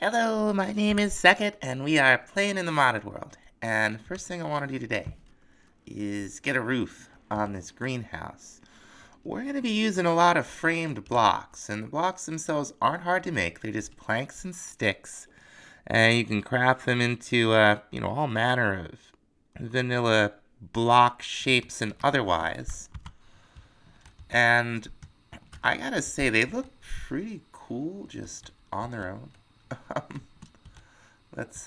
Hello, my name is Sekit, and we are playing in the modded world. And first thing I want to do today is get a roof on this greenhouse. We're going to be using a lot of framed blocks, and the blocks themselves aren't hard to make. They're just planks and sticks, and you can craft them into, all manner of vanilla block shapes and otherwise. And I gotta say, they look pretty cool just on their own. Let's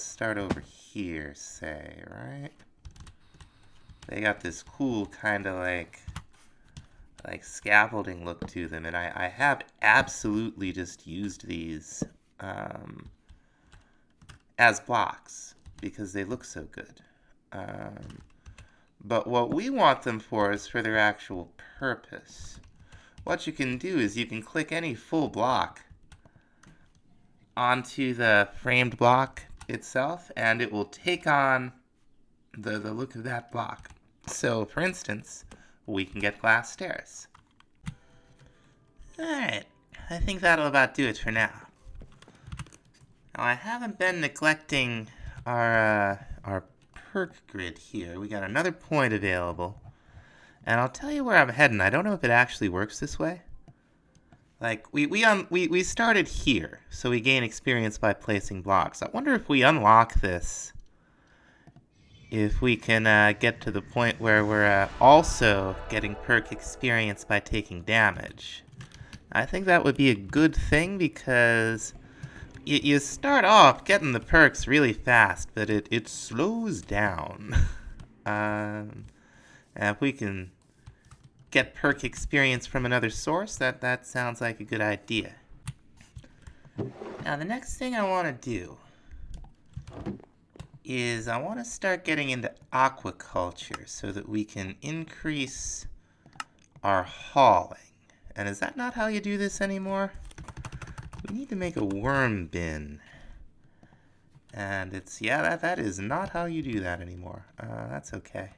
start over here, say, right? They got this cool kind of like scaffolding look to them, and I have absolutely just used these as blocks because they look so good. But what we want them for is for their actual purpose. What you can do is you can click any full block onto the framed block itself, and it will take on the look of that block. So, for instance, we can get glass stairs. Alright, I think that'll about do it for now. Now, I haven't been neglecting our perk grid here. We got another point available, and I'll tell you where I'm heading. I don't know if it actually works this way. Like, we started here, so we gain experience by placing blocks. I wonder if we unlock this, if we can get to the point where we're also getting perk experience by taking damage. I think that would be a good thing because you start off getting the perks really fast, but it slows down. And if we can get perk experience from another source, that sounds like a good idea. Now, the next thing I want to do is I want to start getting into aquaculture so that we can increase our hauling. And is that not how you do this anymore? We need to make a worm bin. And that is not how you do that anymore. That's okay.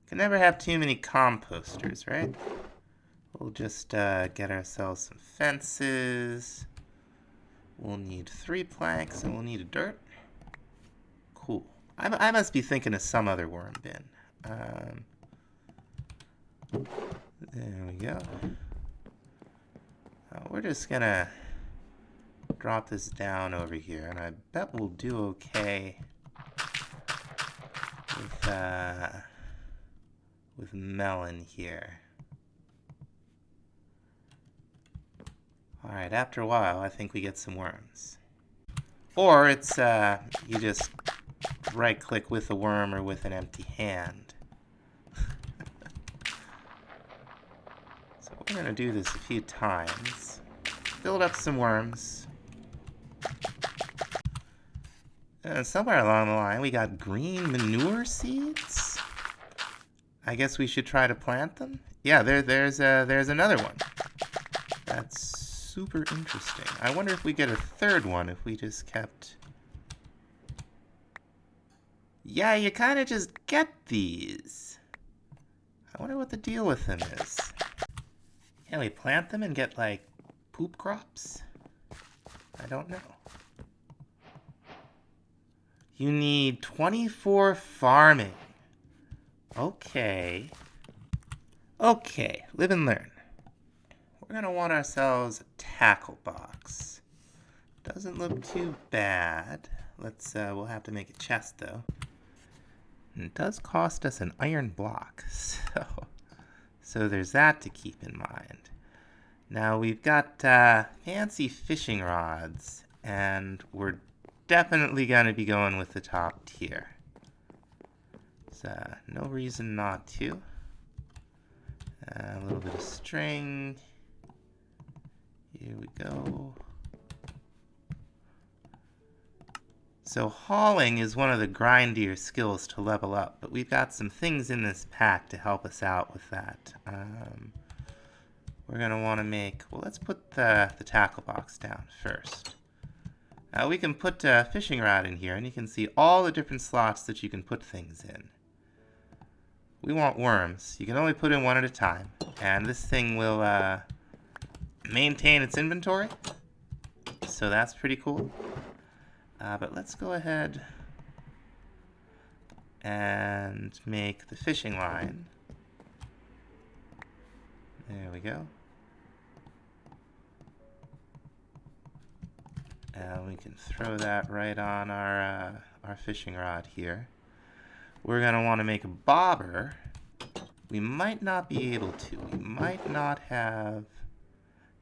Can never have too many composters, right? We'll just get ourselves some fences. We'll need 3 planks, and we'll need a dirt. Cool. I must be thinking of some other worm bin. There we go. We're just gonna drop this down over here, and I bet we'll do okay with melon here. Alright, after a while, I think we get some worms. Or it's, you just right-click with a worm or with an empty hand. So we're gonna do this a few times. Build up some worms. And somewhere along the line, we got green manure seeds? I guess we should try to plant them? Yeah, there's another one. That's super interesting. I wonder if we get a third one if we just kept... Yeah, you kind of just get these. I wonder what the deal with them is. Can we plant them and get, like, poop crops? I don't know. You need 24 farming. Okay. Okay, live and learn. We're gonna want ourselves a tackle box. Doesn't look too bad. We'll have to make a chest though. And it does cost us an iron block, so there's that to keep in mind. Now we've got fancy fishing rods, and we're definitely gonna be going with the top tier. So no reason not to. A little bit of string. Here we go. So hauling is one of the grindier skills to level up, but we've got some things in this pack to help us out with that. We're gonna want to make, well, let's put the tackle box down first. We can put a fishing rod in here, and you can see all the different slots that you can put things in. We want worms. You can only put in one at a time, and this thing will maintain its inventory. so that's pretty cool. But let's go ahead and make the fishing line. There we go. And we can throw that right on our fishing rod here. We're going to want to make a bobber. We might not be able to. We might not have...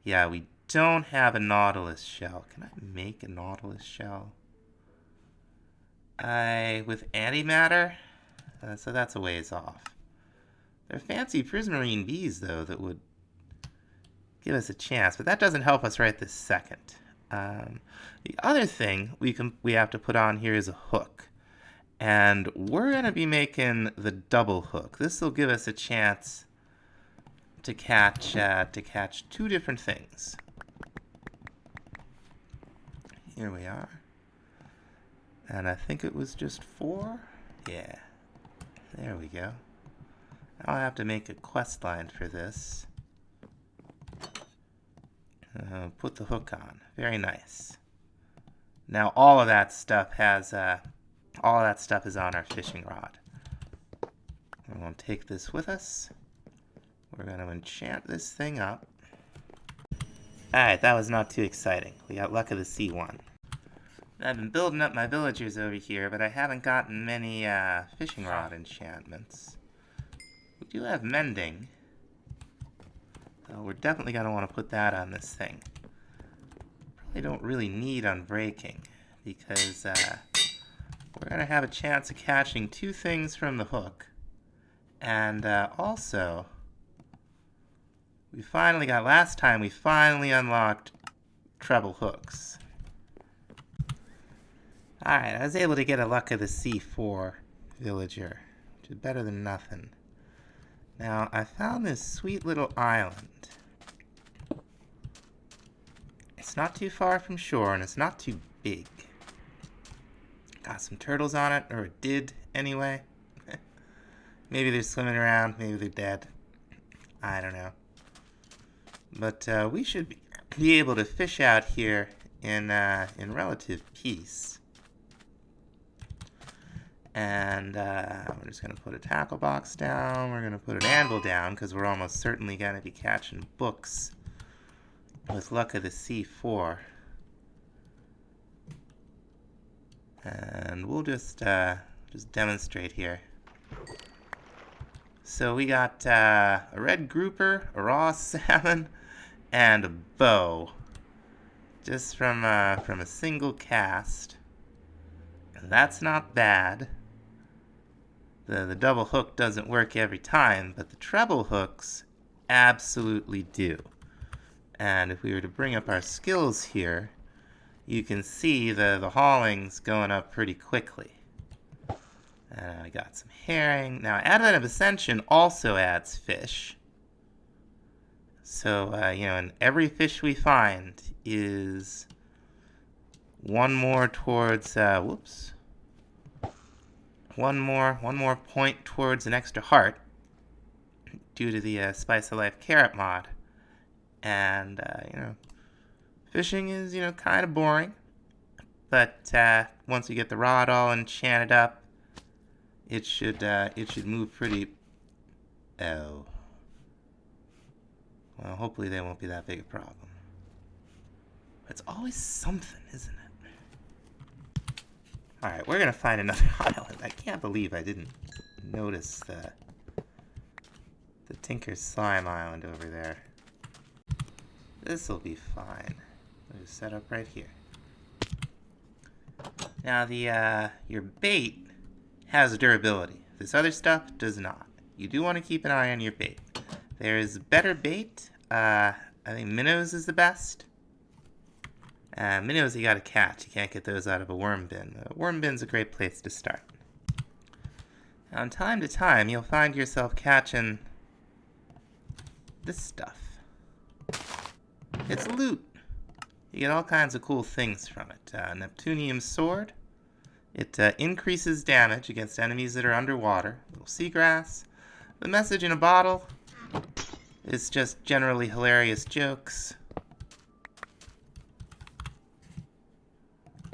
Yeah, we don't have a nautilus shell. Can I make a nautilus shell? With antimatter? So that's a ways off. They're fancy prismarine bees, though, that would give us a chance. But that doesn't help us right this second. The other thing we have to put on here is a hook. And we're going to be making the double hook. This will give us a chance to catch two different things. Here we are. And I think it was just 4. Yeah. There we go. Now I have to make a quest line for this. Put the hook on. Very nice. Now all of that stuff has all of that stuff is on our fishing rod. We're going to take this with us. We're going to enchant this thing up. Alright, that was not too exciting. We got Luck of the Sea 1. I've been building up my villagers over here, but I haven't gotten many fishing rod enchantments. We do have mending. So we're definitely going to want to put that on this thing. Probably don't really need unbreaking, because we're going to have a chance of catching 2 things from the hook. And also, last time we finally unlocked treble hooks. Alright, I was able to get a Luck of the Sea 4 villager, which is better than nothing. Now, I found this sweet little island. It's not too far from shore, and it's not too big. Got some turtles on it, or it did anyway. Maybe they're swimming around, maybe they're dead. I don't know. But we should be able to fish out here in relative peace. And we're just going to put a tackle box down. We're going to put an anvil down, because we're almost certainly going to be catching books with Luck of the Sea 4. And we'll just demonstrate here. So we got a red grouper, a raw salmon, and a bow. Just from a single cast. And that's not bad. The double hook doesn't work every time, but the treble hooks absolutely do. And if we were to bring up our skills here, you can see the hauling's going up pretty quickly. I got some herring. Now, Advent of Ascension also adds fish. So, and every fish we find is one more towards, one more point towards an extra heart due to the Spice of Life carrot mod. And, fishing is, kind of boring. But once we get the rod all enchanted up, it should move pretty... Oh. Well, hopefully they won't be that big a problem. It's always something, isn't it? Alright, we're going to find another island. I can't believe I didn't notice the Tinker's Slime Island over there. This'll be fine. We'll just set up right here. Now, your bait has durability. This other stuff does not. You do want to keep an eye on your bait. There's better bait. I think minnows is the best. Minnows you gotta catch. You can't get those out of a worm bin. A worm bin's a great place to start. Now, from time to time, you'll find yourself catching this stuff. It's loot. You get all kinds of cool things from it. Neptunium sword. It increases damage against enemies that are underwater. Little seagrass. The message in a bottle. It's just generally hilarious jokes.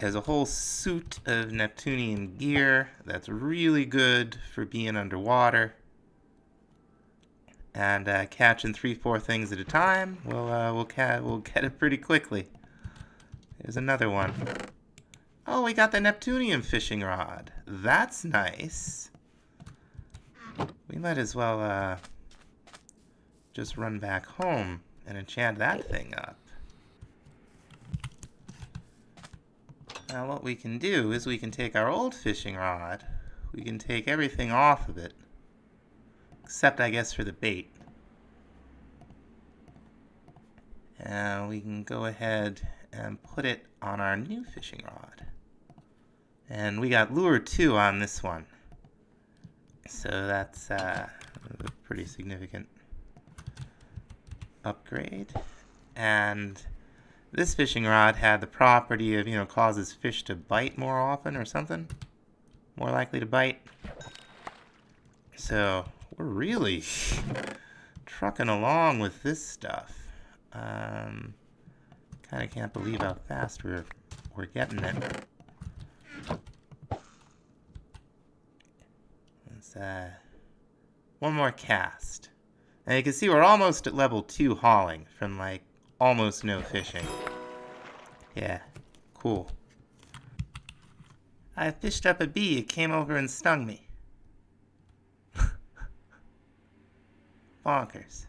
has a whole suit of Neptunian gear that's really good for being underwater. And catching 3-4 things at a time, we'll get it pretty quickly. There's another one. Oh, we got the Neptunian fishing rod. That's nice. We might as well just run back home and enchant that thing up. Now what we can do is we can take our old fishing rod, we can take everything off of it, except I guess for the bait. And we can go ahead and put it on our new fishing rod. And we got lure 2 on this one. So that's a pretty significant upgrade. And this fishing rod had the property of, causes fish to bite more often or something. More likely to bite. So we're really trucking along with this stuff. Kind of can't believe how fast we're getting it. Let's one more cast. And you can see we're almost at level 2 hauling from like almost no fishing. Yeah, cool. I fished up a bee. It came over and stung me. Bonkers.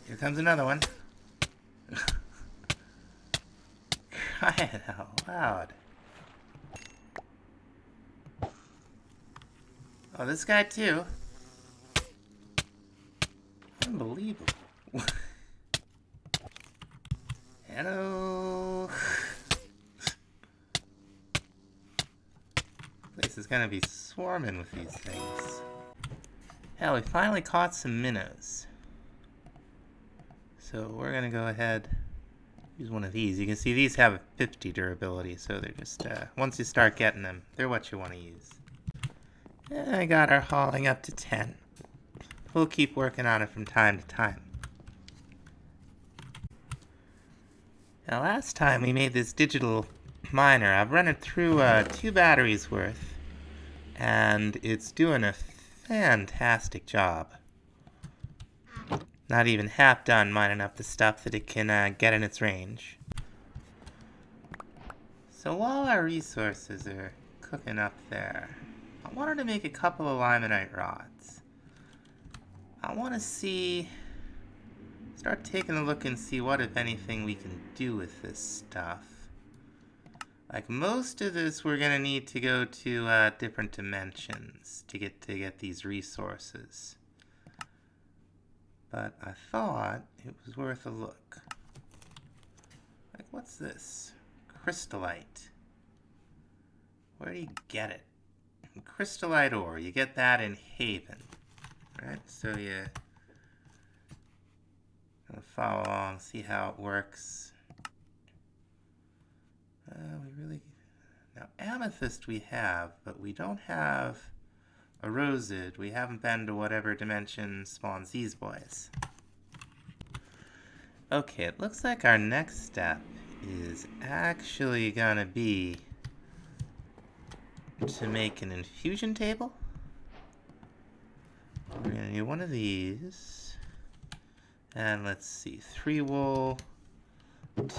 Here comes another one. Crying out loud. Oh, this guy too. Unbelievable. Hello. Place is gonna be swarming with these things. Hell, we finally caught some minnows. So we're gonna go ahead, use one of these. You can see these have a 50 durability, so they're just, once you start getting them, they're what you want to use. And I got our hauling up to 10. We'll keep working on it from time to time. Now last time we made this digital miner, I've run it through 2 batteries worth, and it's doing a fantastic job. Not even half done mining up the stuff that it can get in its range. So while our resources are cooking up there, I wanted to make a couple of limonite rods. I want to start taking a look and see what, if anything, we can do with this stuff. Like most of this, we're going to need to go to different dimensions to get these resources. But I thought it was worth a look. Like, what's this? Crystallite. Where do you get it? Crystallite ore. You get that in Haven. Right? So you follow along, see how it works. Now, amethyst we have, but we don't have a roseid. We haven't been to whatever dimension spawns these boys. Okay, it looks like our next step is actually gonna be to make an infusion table. We're gonna need one of these. And let's see, 3 wool,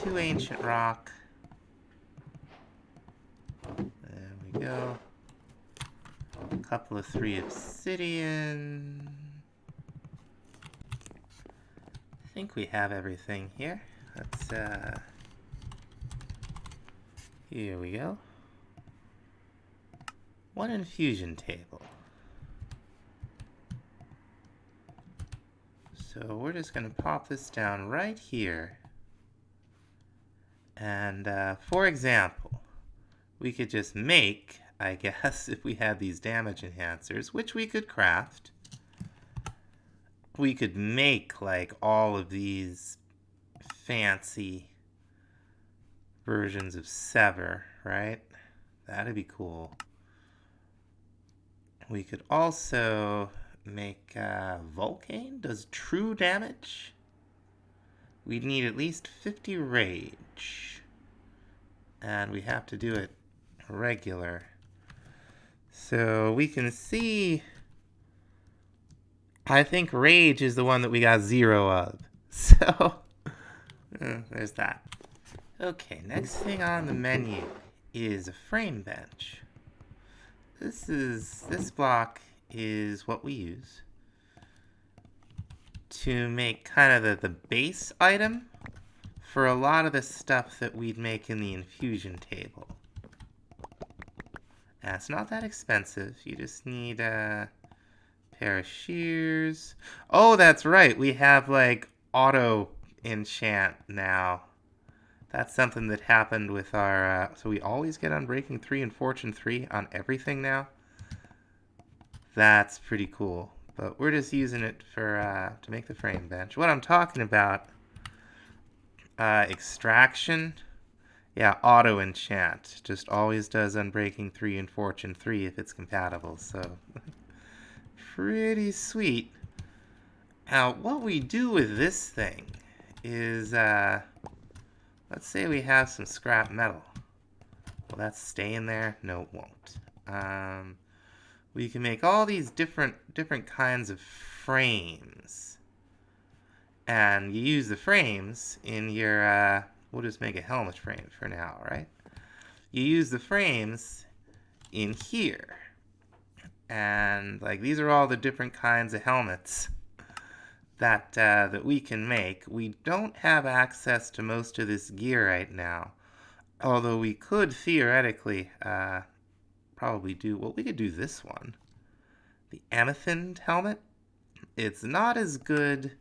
2 ancient rock. There we go. A couple of 3 obsidian. I think we have everything here. Let's, here we go. 1 infusion table. So we're just going to pop this down right here. And for example, we could just make, I guess, if we had these damage enhancers, which we could craft, we could make like all of these fancy versions of Sever, right? That'd be cool. We could also make Vulcane does true damage. we'd need at least 50 rage. And we have to do it regular. So we can see, I think rage is the one that we got 0 of. So, there's that. Okay, next thing on the menu is a frame bench. This block is what we use to make kind of the base item for a lot of the stuff that we'd make in the infusion table. And it's not that expensive. You just need a pair of shears. Oh, that's right. We have like auto enchant now. That's something that happened with our... so we always get Unbreaking 3 and Fortune 3 on everything now. That's pretty cool. But we're just using it for to make the frame bench. What I'm talking about, extraction. Yeah, auto enchant. Just always does Unbreaking 3 and Fortune 3 if it's compatible. So, pretty sweet. Now, what we do with this thing is... let's say we have some scrap metal. Will that stay in there? No, it won't. We can make all these different kinds of frames. And you use the frames in your, we'll just make a helmet frame for now, right? You use the frames in here. And, like, these are all the different kinds of helmets that we can make. We don't have access to most of this gear right now, although we could theoretically probably do... well, we could do this one, the Amethyst helmet. It's not as good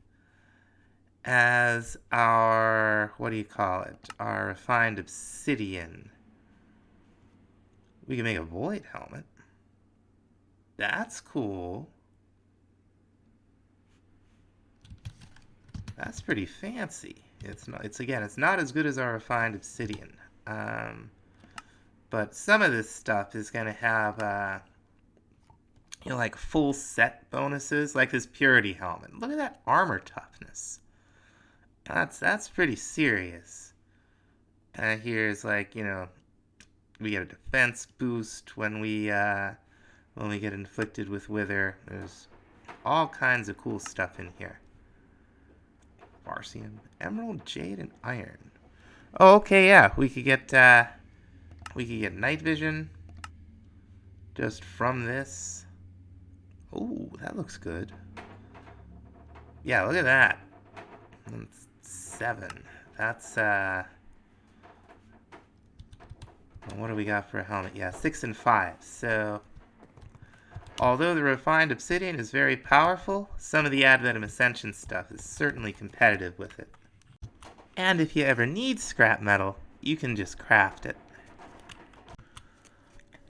as our, what do you call it, our refined obsidian. We can make a void helmet. That's cool. That's pretty fancy. It's not as good as our refined obsidian. But some of this stuff is going to have, like full set bonuses, like this purity helmet. Look at that armor toughness. That's pretty serious. Here's like, we get a defense boost when we get inflicted with wither. There's all kinds of cool stuff in here. Barcium, emerald, jade, and iron. Oh, okay, yeah. We could get night vision just from this. Oh, that looks good. Yeah, look at that. That's 7. That's what do we got for a helmet? Yeah, 6 and 5. So, although the refined obsidian is very powerful, some of the Advent of Ascension stuff is certainly competitive with it. And if you ever need scrap metal, you can just craft it.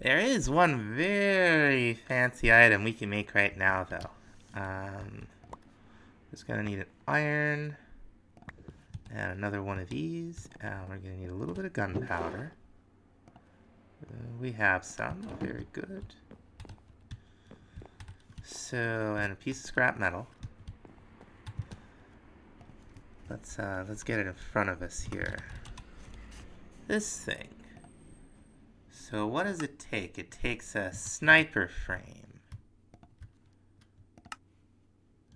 There is one very fancy item we can make right now, though. Just gonna need an iron, and another one of these, and we're gonna need a little bit of gunpowder. We have some, very good. So, and a piece of scrap metal. Let's get it in front of us here. This thing. So what does it take? It takes a sniper frame.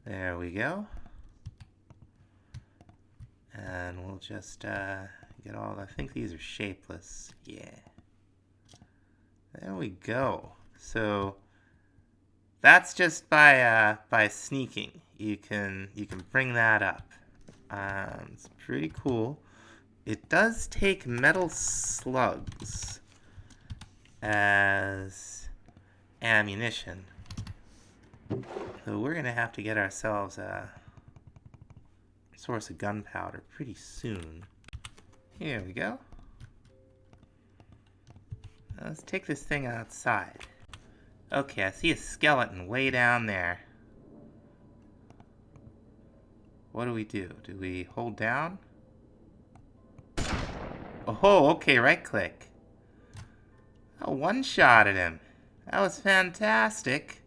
There we go. And we'll just get all, I think these are shapeless. Yeah. There we go. So that's just by sneaking. You can bring that up. It's pretty cool. It does take metal slugs as ammunition. So we're gonna have to get ourselves a source of gunpowder pretty soon. Here we go. Let's take this thing outside. Okay, I see a skeleton way down there. What do? Do we hold down? Oh, okay, right click. Oh, one-shotted him. That was fantastic.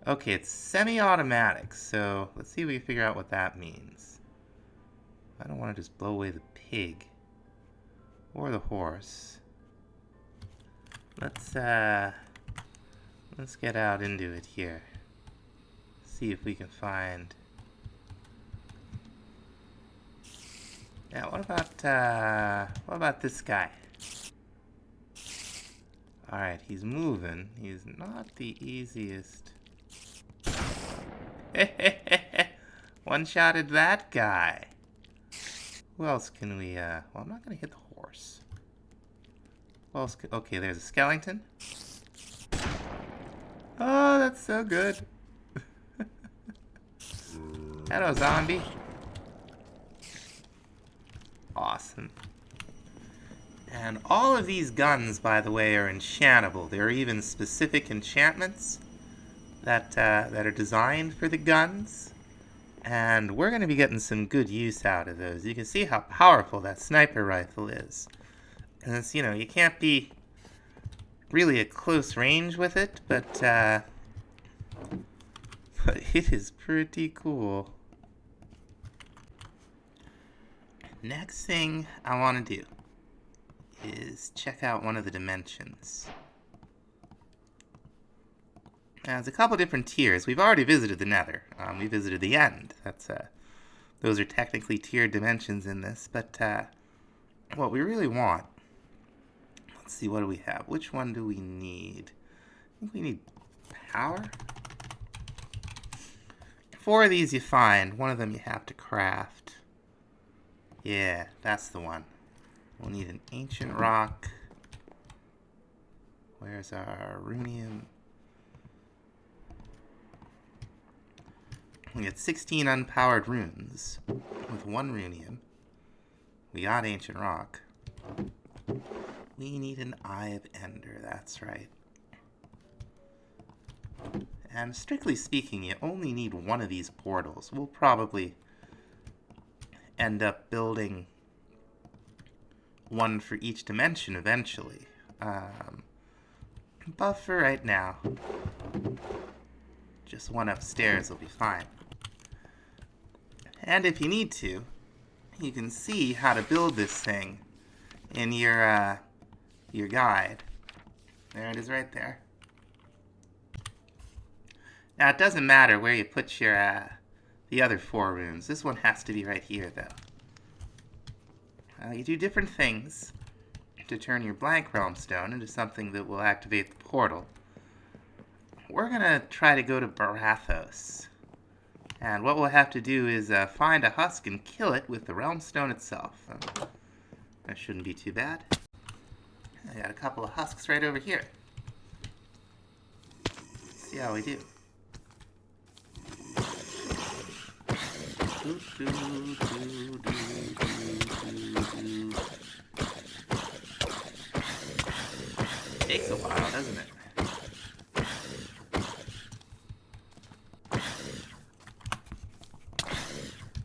Okay, it's semi-automatic, so let's see if we can figure out what that means. I don't want to just blow away the pig. Or the horse. Let's get out into it here. See if we can find... Yeah, what about this guy? Alright, he's moving. He's not the easiest. One-shotted that guy. Who else can we, well, I'm not gonna hit the horse. Who else okay, there's a skeleton. Oh, that's so good. Hello, zombie. Awesome. And all of these guns, by the way, are enchantable. There are even specific enchantments that are designed for the guns. And we're going to be getting some good use out of those. You can see how powerful that sniper rifle is. And it's, you know, you can't be really at close range with it, but it is pretty cool. Next thing I want to do is check out one of the dimensions. Now, there's a couple different tiers. We've already visited the Nether. We visited the End. Those are technically tiered dimensions in this, but what we really want... Let's see, what do we have? Which one do we need? I think we need power. 4 of these you find. One of them you have to craft. Yeah, that's the one. We'll need an ancient rock. Where's our runium? We got 16 unpowered runes with 1 runium. We got ancient rock. We need an Eye of Ender, that's right. And strictly speaking, you only need 1 of these portals. We'll probably end up building 1 for each dimension eventually. But for right now, just 1 upstairs will be fine. And if you need to, you can see how to build this thing in your guide. There it is right there. Now it doesn't matter where you put your the other 4 runes. This one has to be right here though. You do different things to turn your blank realm stone into something that will activate the portal. We're gonna try to go to Barathos. And what we'll have to do is find a husk and kill it with the realm stone itself. That shouldn't be too bad. I got a couple of husks right over here. Let's see how we do. Takes a while, doesn't it?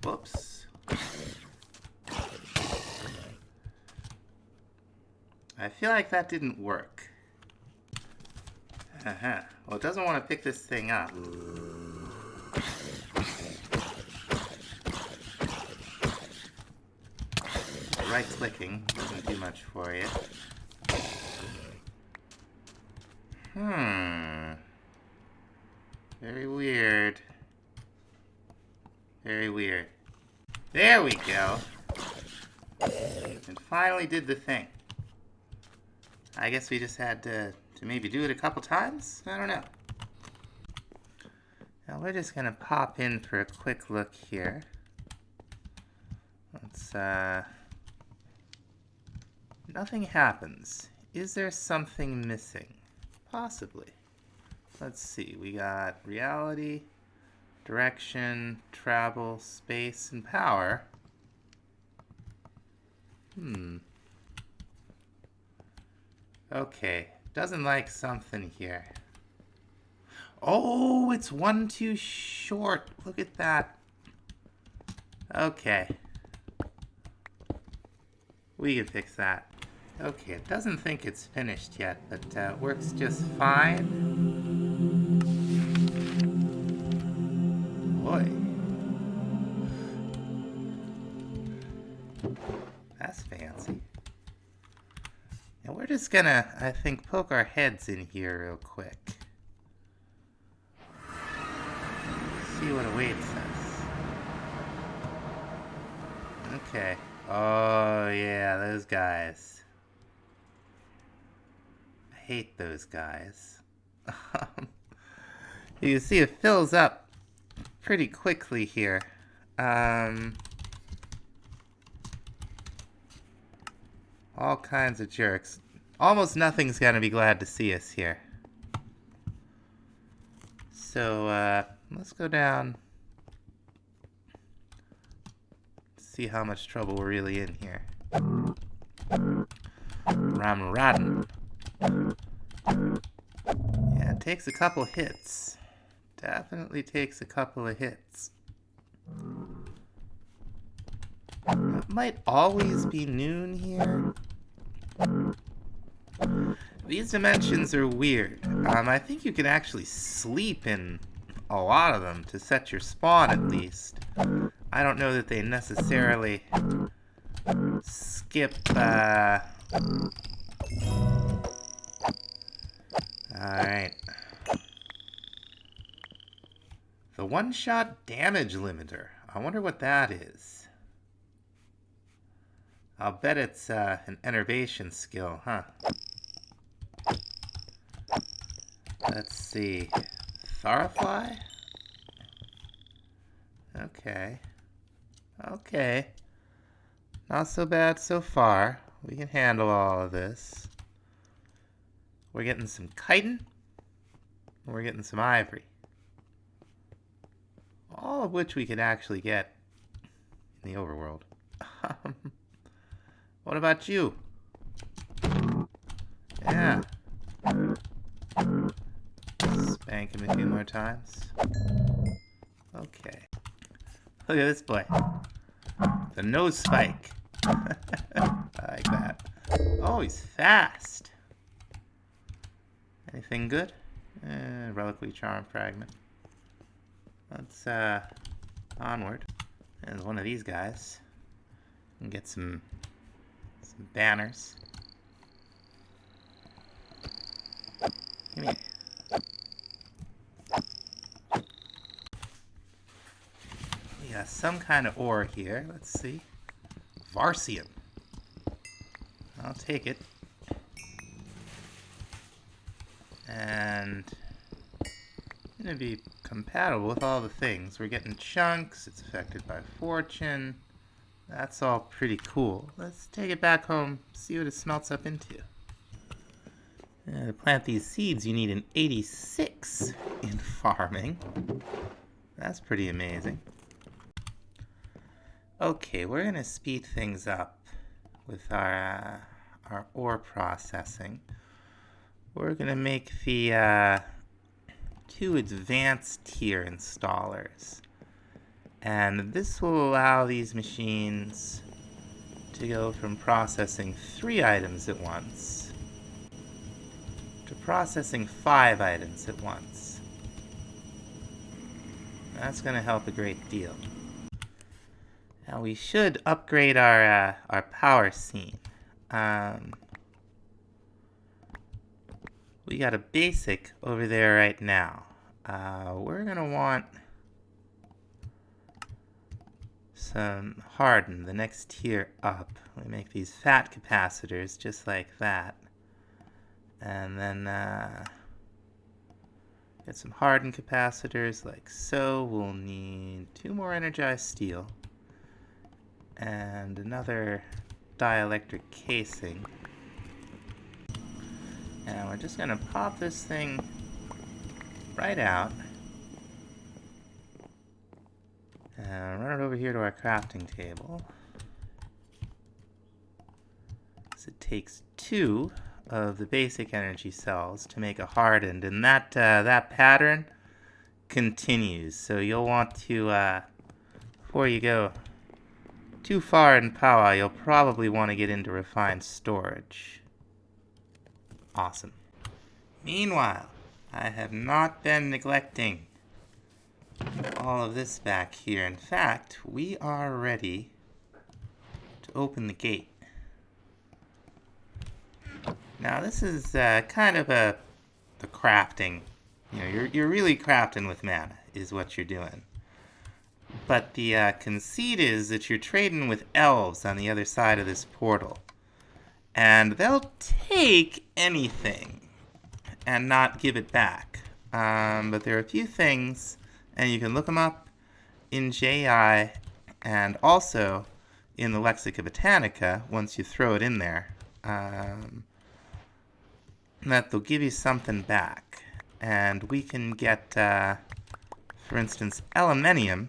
Whoops. I feel like that didn't work. Well, it doesn't want to pick this thing up. Right-clicking doesn't do much for you. Very weird. Very weird. There we go. And finally did the thing. I guess we just had to maybe do it a couple times? I don't know. Now we're just gonna pop in for a quick look here. Let's, nothing happens. Is there something missing? Possibly. Let's see, we got reality, direction, travel, space, and power. Okay, doesn't like something here. Oh, it's 1 too short. Look at that. Okay. We can fix that. Okay, it doesn't think it's finished yet, but works just fine. Boy. That's fancy. And we're just gonna, I think, poke our heads in here real quick. See what awaits us. Okay. Oh, yeah, those guys. I hate those guys. You can see it fills up pretty quickly here. All kinds of jerks. Almost nothing's gonna be glad to see us here. So, let's go down. See how much trouble we're really in here. Ramradin. Yeah, it takes a couple hits. Definitely takes a couple of hits. It might always be noon here. These dimensions are weird. I think you can actually sleep in a lot of them to set your spawn at least. I don't know that they necessarily skip, Alright. The one-shot damage limiter. I wonder what that is. I'll bet it's an enervation skill, huh? Let's see. Tharfly? Okay. Okay. Not so bad so far. We can handle all of this. We're getting some chitin. We're getting some ivory. All of which we could actually get in the overworld. What about you? Yeah. Spank him a few more times. Okay. Look at this boy. The nose spike. I like that. Oh, he's fast. Anything good? Reliquary charm fragment. Let's onward. There's one of these guys. And get some banners. Give me. We got some kind of ore here. Let's see. Varsium. I'll take it. And it's going to be compatible with all the things. We're getting chunks. It's affected by fortune. That's all pretty cool. Let's take it back home, see what it smelts up into. To plant these seeds, you need an 86 in farming. That's pretty amazing. Okay, we're going to speed things up with our ore processing. We're going to make the 2 advanced tier installers. And this will allow these machines to go from processing 3 items at once to processing 5 items at once. That's going to help a great deal. Now we should upgrade our power scene. We got a basic over there right now. We're going to want some harden, the next tier up. We make these fat capacitors just like that. And then get some hardened capacitors like so. We'll need 2 more energized steel and another dielectric casing. And we're just going to pop this thing right out and run it over here to our crafting table. So it takes 2 of the basic energy cells to make a hardened, and that pattern continues. So you'll want to, before you go too far in power, you'll probably want to get into refined storage. Awesome. Meanwhile, I have not been neglecting all of this back here. In fact, we are ready to open the gate. Now this is kind of the crafting. You know, you're really crafting with mana, is what you're doing. But the conceit is that you're trading with elves on the other side of this portal. And they'll take anything and not give it back. But there are a few things, and you can look them up in JI and also in the Lexica Botanica once you throw it in there. That they'll give you something back. And we can get, for instance, Elemenium.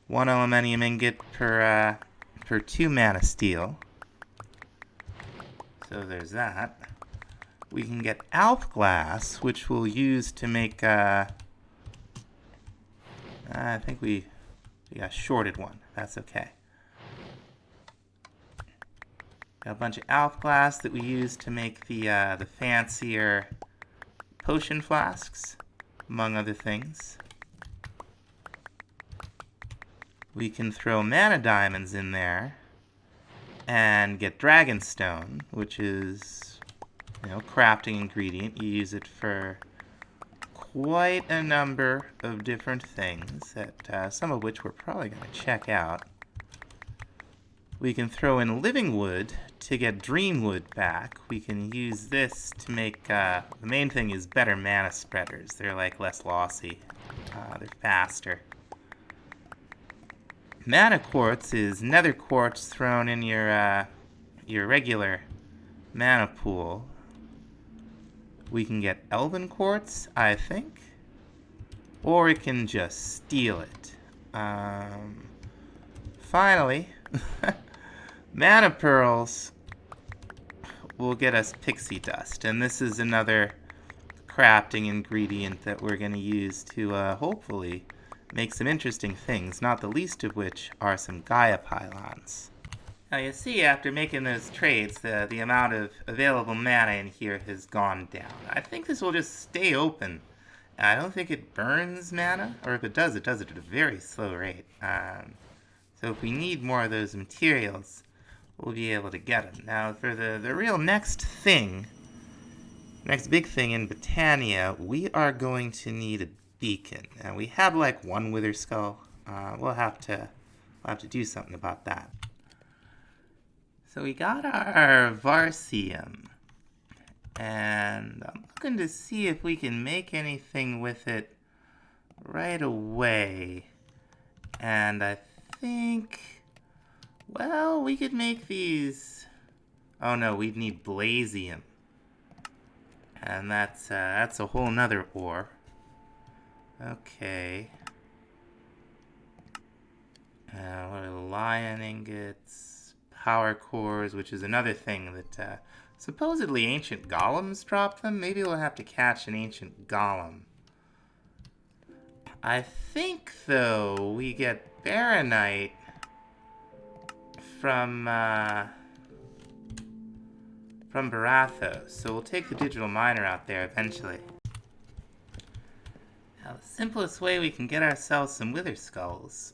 1 Elemenium ingot per 2 mana steel. So there's that. We can get Alp Glass, which we'll use to make, I think we got shorted one. That's okay. Got a bunch of Alp Glass that we use to make the fancier potion flasks, among other things. We can throw mana diamonds in there and get Dragonstone, which is, you know, crafting ingredient. You use it for quite a number of different things, that some of which we're probably going to check out. We can throw in Living Wood to get Dreamwood back. We can use this to make, the main thing is better mana spreaders. They're like less lossy. They're faster. Mana Quartz is Nether Quartz thrown in your regular mana pool. We can get Elven Quartz, I think. Or we can just steal it. Finally, Mana Pearls will get us Pixie Dust. And this is another crafting ingredient that we're going to use to hopefully make some interesting things, not the least of which are some Gaia pylons. Now you see, after making those trades, the amount of available mana in here has gone down. I think this will just stay open. I don't think it burns mana, or if it does it at a very slow rate. So if we need more of those materials, we'll be able to get them. Now for the real next big thing in Botania, we are going to need a beacon. And we have like one Wither Skull. We'll have to do something about that. So we got our Varsium, and I'm looking to see if we can make anything with it right away. And I think, well, we could make these. Oh no, we'd need Blazium, and that's a whole nother ore. Okay. What are lion ingots, power cores, which is another thing that supposedly ancient golems drop them. Maybe we'll have to catch an ancient golem. I think, though, we get Baronite from Barathos, so we'll take the digital miner out there eventually. Now, the simplest way we can get ourselves some Wither Skulls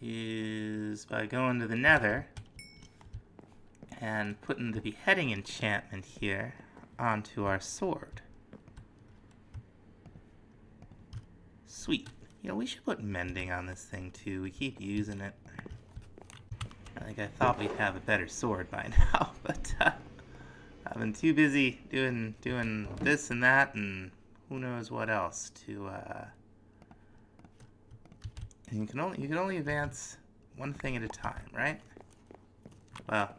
is by going to the Nether and putting the beheading enchantment here onto our sword. Sweet. You know, we should put mending on this thing too. We keep using it. I thought we'd have a better sword by now, but I've been too busy doing this and that and who knows what else to and you can only advance one thing at a time, right? Well,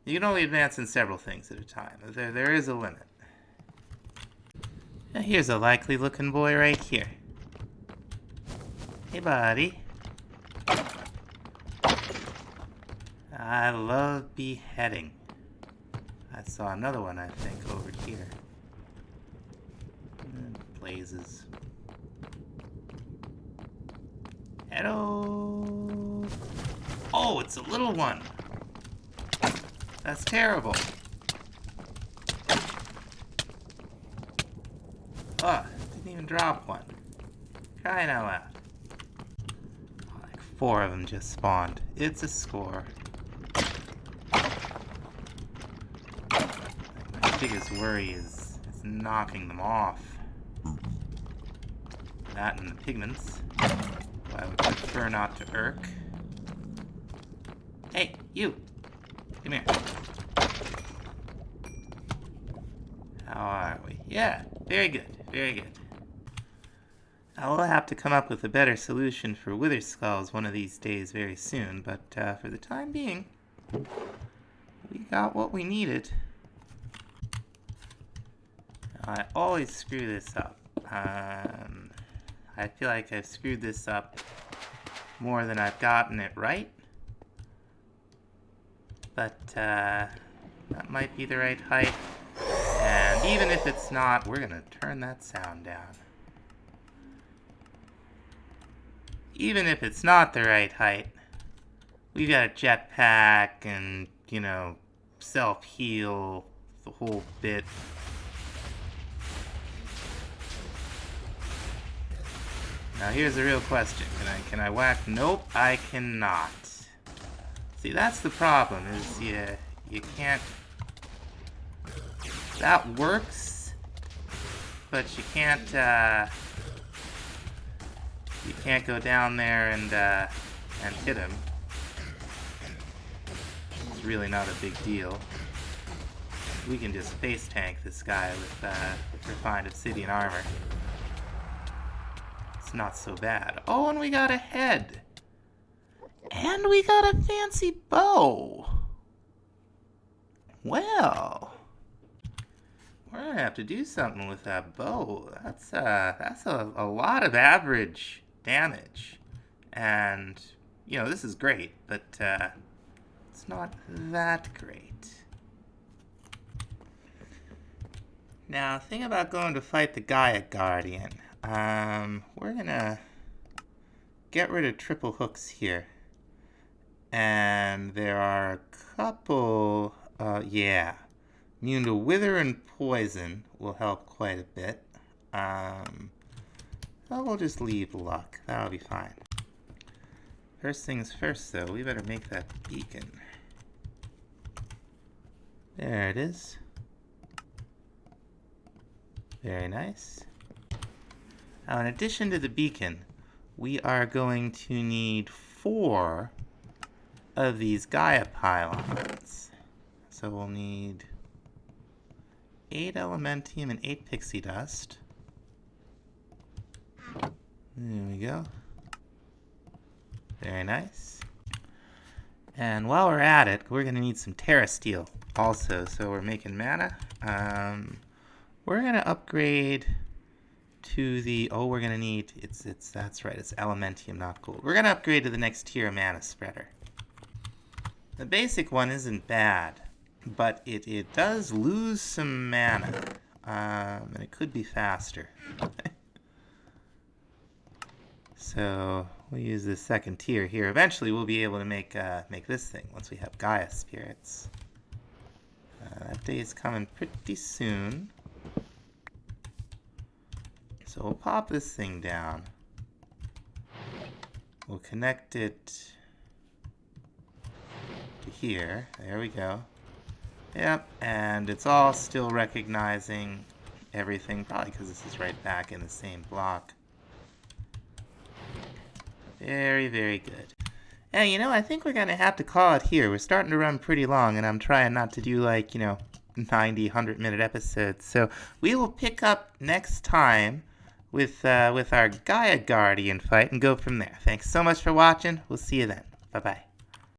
you can only advance in several things at a time. There is a limit. Now here's a likely looking boy right here. Hey buddy. I love beheading. I saw another one, I think, over here. Blazes. Hello. Oh, it's a little one. That's terrible. Oh, didn't even drop one. Crying out loud. Oh, like 4 of them just spawned. It's a score. My biggest worry is knocking them off. That and the pigments. I would prefer not to irk. Hey, you! Come here. How are we? Yeah, very good, very good. I will have to come up with a better solution for wither skulls one of these days very soon, but for the time being, we got what we needed. I always screw this up. I feel like I've screwed this up more than I've gotten it right. But that might be the right height. And even if it's not, we're gonna turn that sound down. Even if it's not the right height, we've got a jetpack and, you know, self-heal, the whole bit. Now here's the real question. Can I whack? Nope, I cannot. See, that's the problem, is you can't... That works, but you can't go down there and hit him. It's really not a big deal. We can just face tank this guy with refined obsidian armor. It's not so bad. Oh, and we got a head. And we got a fancy bow. Well, we're gonna have to do something with that bow. That's a lot of average damage. And, you know, this is great, but it's not that great. Now, the thing about going to fight the Gaia Guardian, we're gonna get rid of triple hooks here. And there are a couple, yeah. Immune to wither and poison will help quite a bit. So we'll just leave luck. That'll be fine. First things first, though, we better make that beacon. There it is. Very nice. Now, in addition to the beacon, we are going to need 4 of these Gaia pylons. So we'll need 8 elementium and 8 pixie dust. There we go. Very nice. And while we're at it, we're going to need some Terra Steel also. So we're making mana. We're going to upgrade to the... Oh, we're going to need... That's right. It's elementium, not gold. We're going to upgrade to the next tier of mana spreader. The basic one isn't bad, but it does lose some mana. And it could be faster. So we'll use this second tier here. Eventually we'll be able to make this thing once we have Gaia spirits. That day is coming pretty soon. So we'll pop this thing down. We'll connect it to here. There we go. Yep, and it's all still recognizing everything, probably because this is right back in the same block. Very, very good. And, you know, I think we're going to have to call it here. We're starting to run pretty long, and I'm trying not to do, like, you know, 90, 100-minute episodes. So we will pick up next time with our Gaia Guardian fight and go from there. Thanks so much for watching. We'll see you then. Bye-bye.